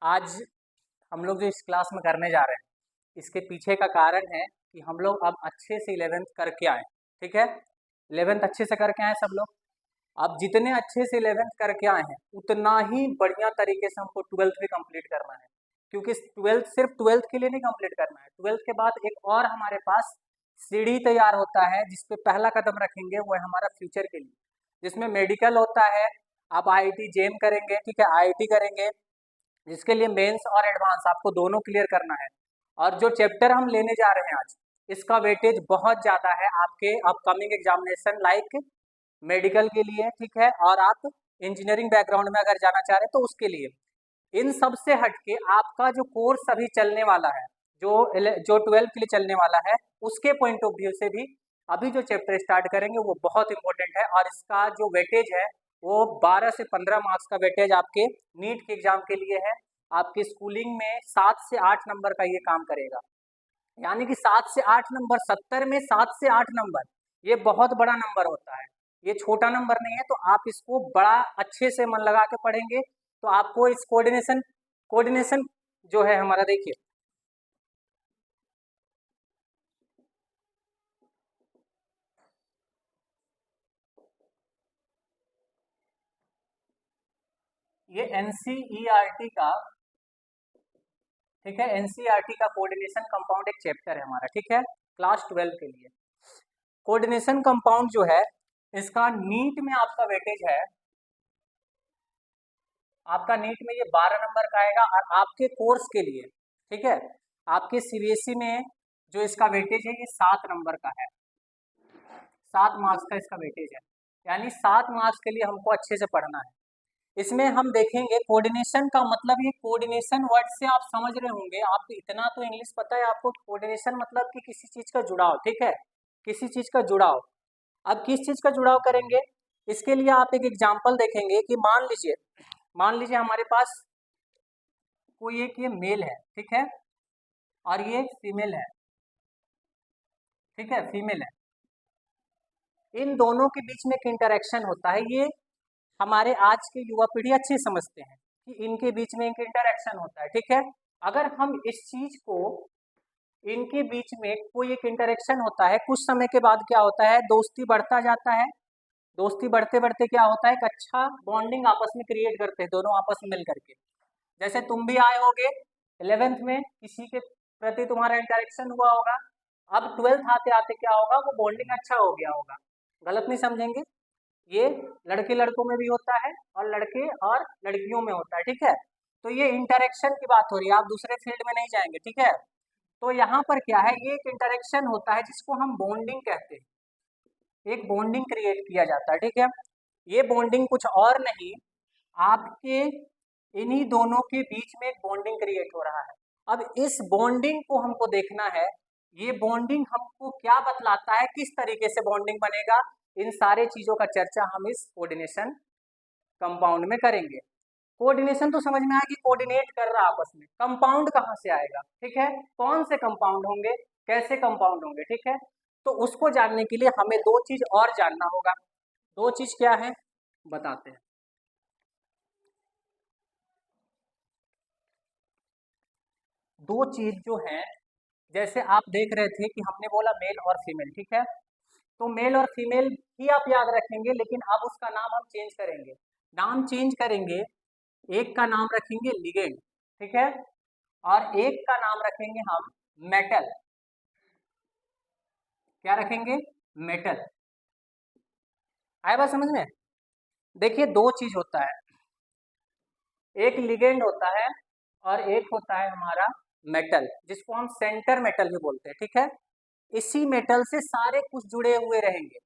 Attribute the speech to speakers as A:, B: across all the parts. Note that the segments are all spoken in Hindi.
A: आज हम लोग जो इस क्लास में करने जा रहे हैं इसके पीछे का कारण है कि हम लोग अब अच्छे से 11th करके आए। ठीक है, 11th अच्छे से करके आए सब लोग। अब जितने अच्छे से 11th करके आए हैं उतना ही बढ़िया तरीके से हमको 12th भी कंप्लीट करना है, क्योंकि 12th सिर्फ 12th के लिए नहीं कंप्लीट करना है। 12th के बाद एक और हमारे पास सीढ़ी तैयार होता है जिसपे पहला कदम रखेंगे, वो है हमारा फ्यूचर के लिए, जिसमें मेडिकल होता है। आप आईआईटी जेम करेंगे, ठीक है, आईआईटी करेंगे, जिसके लिए मेंस और एडवांस आपको दोनों क्लियर करना है। और जो चैप्टर हम लेने जा रहे हैं आज, इसका वेटेज बहुत ज़्यादा है आपके अपकमिंग एग्जामिनेशन लाइक मेडिकल के लिए, ठीक है, और आप इंजीनियरिंग बैकग्राउंड में अगर जाना चाह रहे हैं तो उसके लिए। इन सब से हटके आपका जो कोर्स अभी चलने वाला है, जो 12th के लिए चलने वाला है, उसके पॉइंट ऑफ व्यू से भी अभी जो चैप्टर स्टार्ट करेंगे वो बहुत इंपॉर्टेंट है। और इसका जो वेटेज है वो 12 से 15 मार्क्स का वेटेज आपके नीट के एग्जाम के लिए है। आपकी स्कूलिंग में 7 से 8 नंबर का ये काम करेगा, यानी कि 7 से 8 नंबर, 70 में 7 से 8 नंबर, ये बहुत बड़ा नंबर होता है, ये छोटा नंबर नहीं है। तो आप इसको बड़ा अच्छे से मन लगा के पढ़ेंगे तो आपको इस कोऑर्डिनेशन जो है हमारा, देखिए ये एनसीईआरटी का, ठीक है, एनसीईआरटी का कोऑर्डिनेशन कंपाउंड एक चैप्टर है हमारा, ठीक है, क्लास 12 के लिए। कोऑर्डिनेशन कंपाउंड जो है इसका नीट में आपका वेटेज है, आपका नीट में ये 12 नंबर का आएगा। और आपके कोर्स के लिए, ठीक है, आपके सीबीएसई में जो इसका वेटेज है ये 7 नंबर का है, 7 मार्क्स का इसका वेटेज है, यानी 7 मार्क्स के लिए हमको अच्छे से पढ़ना है। इसमें हम देखेंगे कोऑर्डिनेशन का मतलब, ये कोऑर्डिनेशन वर्ड से आप समझ रहे होंगे, आपको इतना तो इंग्लिश पता है आपको, कोऑर्डिनेशन मतलब कि किसी चीज का जुड़ाव, ठीक है, किसी चीज का जुड़ाव। अब किस चीज का जुड़ाव करेंगे, इसके लिए आप एक एग्जाम्पल देखेंगे कि मान लीजिए हमारे पास कोई एक ये मेल है, ठीक है, और ये फीमेल है, ठीक है, फीमेल है। इन दोनों के बीच में एक इंटरेक्शन होता है, ये हमारे आज के युवा पीढ़ी अच्छी समझते हैं कि इनके बीच में एक इंटरेक्शन होता है, ठीक है। अगर हम इस चीज को, इनके बीच में कोई एक इंटरेक्शन होता है, कुछ समय के बाद क्या होता है, दोस्ती बढ़ता जाता है। दोस्ती बढ़ते बढ़ते क्या होता है, एक अच्छा बॉन्डिंग आपस में क्रिएट करते हैं दोनों आपस में मिल करके। जैसे तुम भी आए होगे 11th में, किसी के प्रति तुम्हारा इंटरेक्शन हुआ होगा, अब 12th आते आते क्या होगा, वो बॉन्डिंग अच्छा हो गया होगा। गलत नहीं समझेंगे, ये लड़के लड़कों में भी होता है और लड़के और लड़कियों में होता है, ठीक है। तो ये इंटरेक्शन की बात हो रही है, आप दूसरे फील्ड में नहीं जाएंगे, ठीक है। तो यहाँ पर क्या है, ये एक इंटरेक्शन होता है जिसको हम बॉन्डिंग कहते हैं, एक बॉन्डिंग क्रिएट किया जाता है, ठीक है। ये बॉन्डिंग कुछ और नहीं, आपके इन्हीं दोनों के बीच में एक बॉन्डिंग क्रिएट हो रहा है। अब इस बॉन्डिंग को हमको देखना है, ये बॉन्डिंग हमको क्या बतलाता है, किस तरीके से बॉन्डिंग बनेगा, इन सारे चीजों का चर्चा हम इस कोऑर्डिनेशन कंपाउंड में करेंगे। कोऑर्डिनेशन तो समझ में आया कि कोऑर्डिनेट कर रहा आपस में, कंपाउंड कहाँ से आएगा, ठीक है, कौन से कंपाउंड होंगे, कैसे कंपाउंड होंगे, ठीक है। तो उसको जानने के लिए हमें दो चीज और जानना होगा। दो चीज क्या है बताते हैं। दो चीज जो है, जैसे आप देख रहे थे कि हमने बोला मेल और फीमेल, ठीक है, तो मेल और फीमेल ही आप याद रखेंगे, लेकिन अब उसका नाम हम चेंज करेंगे। नाम चेंज करेंगे, एक का नाम रखेंगे लिगेंड, ठीक है, और एक का नाम रखेंगे हम मेटल। क्या रखेंगे, मेटल। आया बात समझ में। देखिए दो चीज होता है, एक लिगेंड होता है और एक होता है हमारा मेटल, जिसको हम सेंटर मेटल भी बोलते हैं, ठीक है। इसी मेटल से सारे कुछ जुड़े हुए रहेंगे।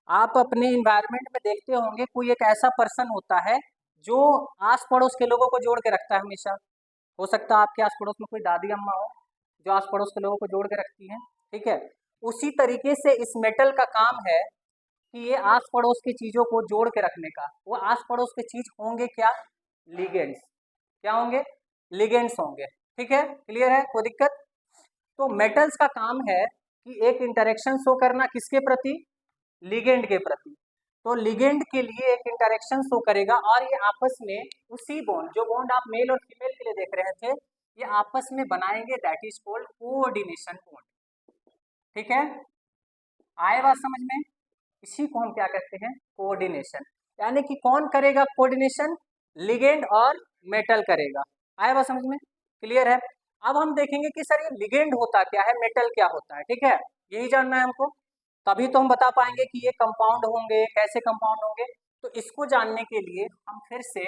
A: आप अपने इन्वायरमेंट में देखते होंगे कोई एक ऐसा पर्सन होता है जो आस पड़ोस के लोगों को जोड़ के रखता है हमेशा। हो सकता है आपके आस पड़ोस में कोई दादी अम्मा हो जो आस पड़ोस के लोगों को जोड़ के रखती हैं, ठीक है। उसी तरीके से इस मेटल का काम है कि ये आस पड़ोस की चीजों को जोड़ के रखने का। वो आस पड़ोस के चीज होंगे क्या, लिगेंड्स। क्या होंगे, लिगेंड्स होंगे, ठीक है, क्लियर है, कोई दिक्कत। तो मेटल्स का काम है कि एक इंटरेक्शन शो करना, किसके प्रति, लिगेंड के प्रति। तो लिगेंड के लिए एक इंटरेक्शन शो करेगा और ये आपस में उसी बॉन्ड, जो बॉन्ड आप मेल और फीमेल के लिए देख रहे थे, ये आपस में बनाएंगे, that is called coordination bond. ठीक है, आए बात समझ में? इसी को हम क्या कहते हैं? कोऑर्डिनेशन। यानी कि कौन करेगा कोऑर्डिनेशन? लिगेंड और मेटल करेगा। आए बात समझ में? क्लियर है? अब हम देखेंगे कि सर ये लिगेंड होता क्या है, मेटल क्या होता है। ठीक है, यही जानना है हमको, तभी तो हम बता पाएंगे कि ये कंपाउंड होंगे, कैसे कंपाउंड होंगे। तो इसको जानने के लिए हम फिर से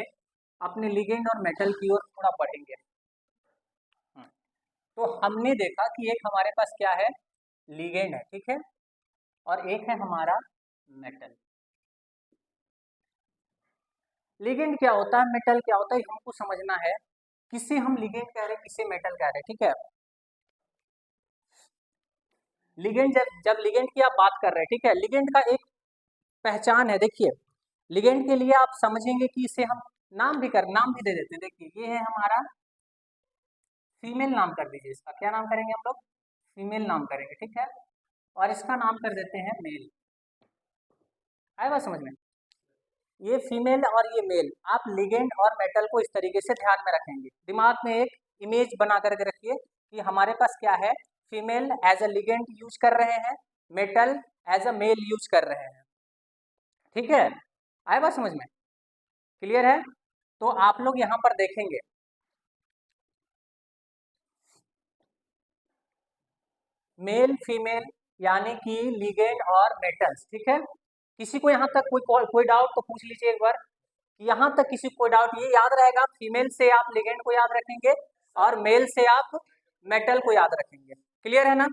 A: अपने लिगेंड और मेटल की ओर थोड़ा बढ़ेंगे। तो हमने देखा कि एक हमारे पास क्या है, लिगेंड है, ठीक है, और एक है हमारा मेटल। लिगेंड क्या होता है, मेटल क्या होता है, हमको समझना है। किसे हम लिगेंड कह रहे हैं, किसे मेटल कह रहे हैं। ठीक है, लिगेंड जब लिगेंड की आप बात कर रहे हैं, ठीक है, लिगेंड का एक पहचान है। देखिए, लिगेंड के लिए आप समझेंगे कि इसे हम नाम भी दे देते हैं। देखिए, ये है हमारा फीमेल, नाम कर दीजिए इसका। क्या नाम करेंगे हम लोग? फीमेल नाम करेंगे। ठीक है, और इसका नाम कर देते हैं मेल। आए बात समझ में? ये फीमेल और ये मेल। आप लिगेंड और मेटल को इस तरीके से ध्यान में रखेंगे, दिमाग में एक इमेज बना करके रखिए कि हमारे पास क्या है, female as a ligand use कर रहे हैं, metal as a male use कर रहे हैं। ठीक है, आए बात समझ में? क्लियर है? तो आप लोग यहाँ पर देखेंगे, मेल फीमेल यानी कि लिगेंड और मेटल्स। ठीक है, किसी को यहाँ तक कोई डाउट तो पूछ लीजिए एक बार। यहाँ तक किसी को कोई डाउट? ये याद रहेगा, फीमेल से आप लिगेंड को याद रखेंगे और मेल से आप मेटल को याद रखेंगे। क्लियर है ना?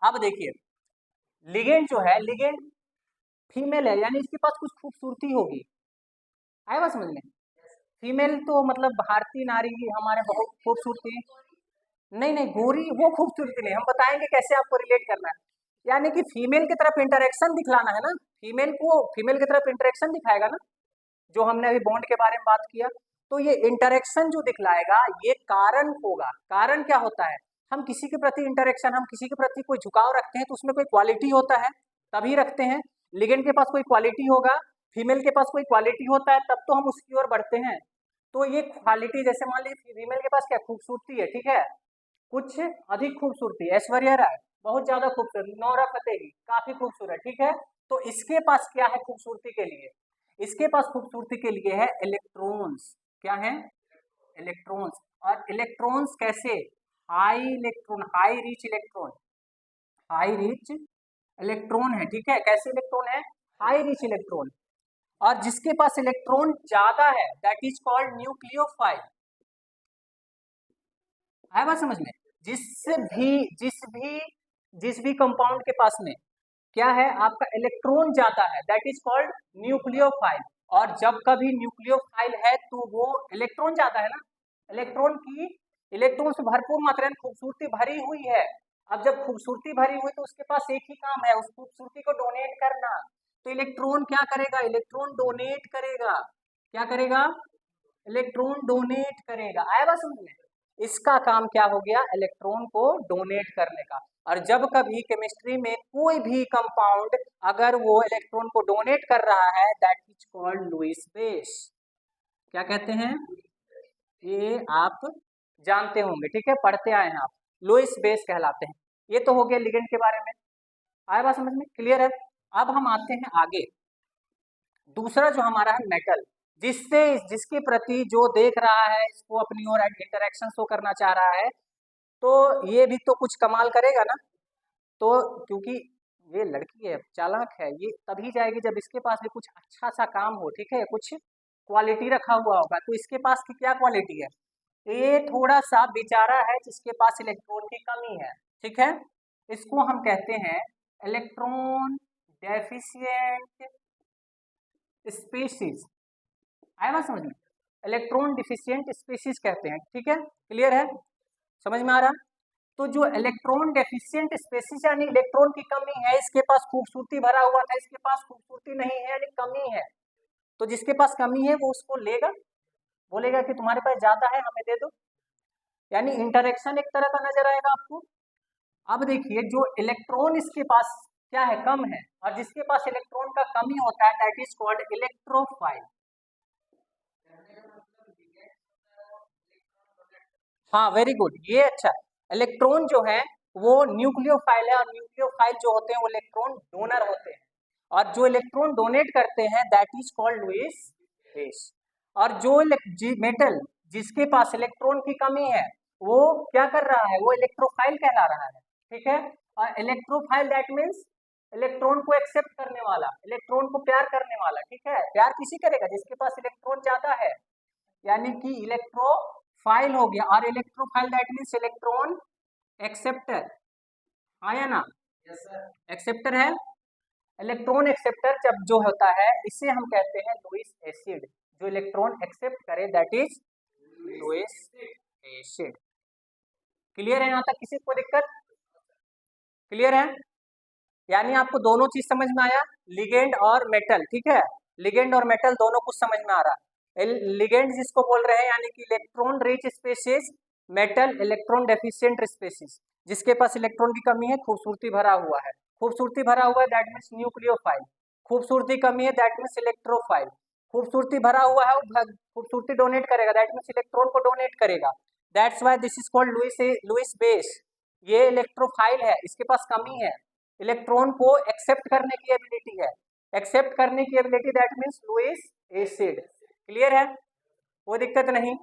A: अब देखिए, लिगेंड जो है, लिगेंड फीमेल है, यानी इसके पास कुछ खूबसूरती होगी। आया बात समझ में? फीमेल तो मतलब भारतीय नारी की हमारे बहुत खूबसूरती। नहीं नहीं, गोरी वो खूबसूरती नहीं, हम बताएंगे कैसे आपको रिलेट करना है। यानी कि फीमेल की तरफ इंटरेक्शन दिखलाना है ना, फीमेल को फीमेल की तरफ इंटरेक्शन दिखाएगा ना, जो हमने अभी बॉन्ड के बारे में बात किया। तो ये इंटरेक्शन जो दिखलाएगा, ये कारण होगा। कारण क्या होता है? हम किसी के प्रति इंटरेक्शन, हम किसी के प्रति कोई झुकाव रखते हैं तो उसमें कोई क्वालिटी होता है, तभी रखते हैं। लिगेंड के पास कोई क्वालिटी होगा, फीमेल के पास कोई क्वालिटी होता है, तब तो हम उसकी ओर बढ़ते हैं। तो ये क्वालिटी, जैसे मान लीजिए फीमेल के पास क्या खूबसूरती है, ठीक है, कुछ अधिक खूबसूरती, ऐश्वर्या राय बहुत ज्यादा खूबसूरत, नोरा फतेही काफी खूबसूरत। ठीक है, तो इसके पास क्या है खूबसूरती के लिए? इसके पास खूबसूरती के लिए है इलेक्ट्रॉन्स। क्या है? इलेक्ट्रॉन्स। और इलेक्ट्रॉन्स कैसे? High electron, high rich electron, high rich electron है। ठीक है, कैसे इलेक्ट्रॉन है? High rich electron. और जिसके पास इलेक्ट्रॉन ज्यादा है, दैट इज कॉल्ड न्यूक्लियोफाइल। है बात समझ में? जिस भी कंपाउंड के पास में क्या है, आपका इलेक्ट्रॉन जाता है, दैट इज कॉल्ड न्यूक्लियोफाइल। और जब कभी न्यूक्लियोफाइल है तो वो इलेक्ट्रॉन जाता है ना, इलेक्ट्रॉन से भरपूर मात्रा में खूबसूरती भरी हुई है। अब जब खूबसूरती भरी हुई तो उसके पास एक ही काम है, उस खूबसूरती को डोनेट करना। तो इलेक्ट्रॉन क्या करेगा? इलेक्ट्रॉन डोनेट करेगा। क्या करेगा? इलेक्ट्रॉन डोनेट करेगा। आया बात समझ में? इसका काम क्या हो गया? इलेक्ट्रॉन को डोनेट करने का। और जब कभी केमिस्ट्री में कोई भी कंपाउंड अगर वो इलेक्ट्रॉन को डोनेट कर रहा है, that is called Lewis base. क्या कहते हैं? ये आप जानते होंगे, ठीक है, पढ़ते आए हैं आप, लुईस बेस कहलाते हैं। ये तो हो गया लिगेंड के बारे में। आया बात समझ में? क्लियर है? अब हम आते हैं आगे, दूसरा जो हमारा है मेटल, जिससे जिसके प्रति जो देख रहा है इसको अपनी ओर इंटरेक्शन शो करना चाह रहा है, तो ये भी तो कुछ कमाल करेगा ना। तो क्योंकि ये लड़की है, चालाक है, ये तभी जाएगी जब इसके पास भी कुछ अच्छा सा काम हो। ठीक है, कुछ क्वालिटी रखा हुआ होगा। तो इसके पास की क्या क्वालिटी है? ये थोड़ा सा बेचारा है जिसके पास इलेक्ट्रॉन की कमी है। ठीक है, इसको हम कहते हैं इलेक्ट्रॉन डेफिशिएंट स्पीशीज। आया बात समझ में? इलेक्ट्रॉन डिफिशियंट स्पीशीज कहते हैं। ठीक है, क्लियर है? समझ में आ रहा? तो जो इलेक्ट्रॉन डेफिशिएंट स्पीशीज यानी इलेक्ट्रॉन की कमी है, इसके पास खूबसूरती भरा हुआ था, इसके पास खूबसूरती नहीं है यानी कमी है। तो जिसके पास कमी है वो उसको लेगा, बोलेगा कि तुम्हारे पास ज्यादा है, हमें दे दो। यानी इंटरेक्शन एक तरह का नजर आएगा आपको। अब देखिए, जो इलेक्ट्रॉन इसके पास क्या है, कम है, और जिसके पास इलेक्ट्रॉन का कमी होता है दैट इज कॉल्ड इलेक्ट्रोफाइल। हाँ वेरी गुड, ये अच्छा। इलेक्ट्रॉन जो है वो न्यूक्लियोफाइल है, और न्यूक्लियोफाइल जो होते हैं वो इलेक्ट्रॉन डोनर होते हैं, और जो इलेक्ट्रॉन डोनेट करते हैं that is called Lewis base. और जो मेटल जिसके पास इलेक्ट्रॉन की कमी है वो क्या कर रहा है, वो इलेक्ट्रोफाइल कहला रहा है, ठीक है। और इलेक्ट्रोफाइल दैट मीन्स इलेक्ट्रॉन को एक्सेप्ट करने वाला, इलेक्ट्रॉन को प्यार करने वाला, ठीक है। प्यार किसी करेगा, जिसके पास इलेक्ट्रॉन ज्यादा है, यानी कि इलेक्ट्रोफाइल हो गया। और electrophile that means electron acceptor, आया ना, एक्सेप्टर है। इलेक्ट्रॉन एक्सेप्टर जब जो होता है इसे हम कहते हैं लुईस एसिड, जो इलेक्ट्रॉन एक्सेप्ट करे that is Lewis acid. Clear है, यहाँ तक किसी को दिक्कत? क्लियर है, यानी आपको दोनों चीज समझ में आया, लिगेंड और मेटल, ठीक है। लिगेंड और मेटल दोनों कुछ समझ में आ रहा है। लिगेंड जिसको बोल रहे हैं यानी कि electron rich species, metal electron deficient species, जिसके पास इलेक्ट्रॉन की कमी है, खूबसूरती भरा हुआ है। खूबसूरती भरा हुआ है दैट मीन्स न्यूक्लियोफाइल, खूबसूरती कमी है दैट मीन्स इलेक्ट्रोफाइल। खूबसूरती भरा हुआ है वो खूबसूरती डोनेट करेगा दैट मीन्स इलेक्ट्रॉन को डोनेट करेगा, that's why this is called Lewis base. ये इलेक्ट्रोफाइल है, इसके पास कमी है, इलेक्ट्रॉन को एक्सेप्ट करने की एबिलिटी है, एक्सेप्ट करने की ability that means Lewis acid. Clear है, कोई दिक्कत नहीं।